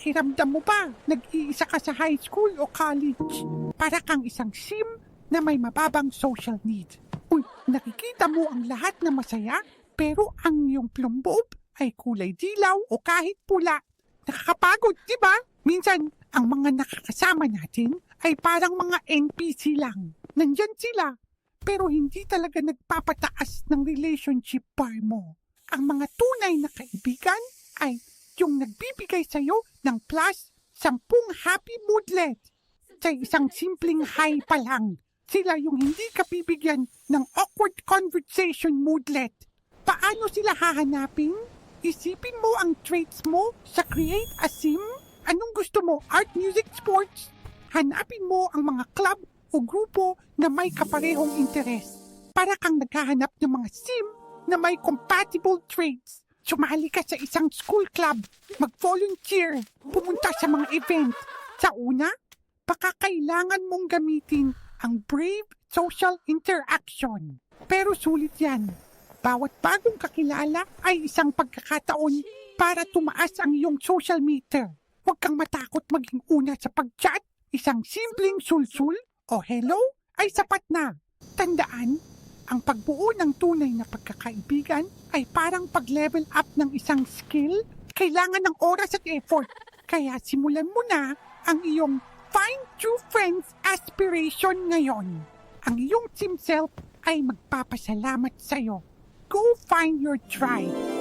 Pakiramdam mo ba, nag-iisa ka sa high school o college? Para kang isang sim na may mababang social needs. Uy, nakikita mo ang lahat na masaya, pero ang iyong plumboob ay kulay dilaw o kahit pula. Nakakapagod, di ba? Minsan, ang mga nakakasama natin ay parang mga NPC lang. Nandyan sila, pero hindi talaga nagpapataas ng relationship bar mo. Ang mga tunay na kaibigan ay yung nagbibigay sa'yo ng plus 10 happy moodlet. Sa isang simpleng hi pa lang, sila yung hindi ka bibigyan ng awkward conversation moodlet. Paano sila hahanapin? Isipin mo ang traits mo sa Create a Sim. Anong gusto mo? Art, music, sports? Hanapin mo ang mga club o grupo na may kaparehong interes. Para kang naghahanap ng mga sim na may compatible traits. Sumali ka sa isang school club, mag-volunteer, pumunta sa mga event. Sa una, baka kailangan mong gamitin ang brave social interaction. Pero sulit yan. Bawat bagong kakilala ay isang pagkakataon para tumaas ang iyong social meter. Huwag kang matakot maging una sa pag-chat. Isang simpleng sulsul o hello ay sapat na. Tandaan, ang pagbuo ng tunay na pagkakaibigan ay parang pag-level up ng isang skill. Kailangan ng oras at effort. Kaya simulan mo na ang iyong Find True Friends aspiration ngayon. Ang iyong sim self ay magpapasalamat sa'yo. Go find your tribe.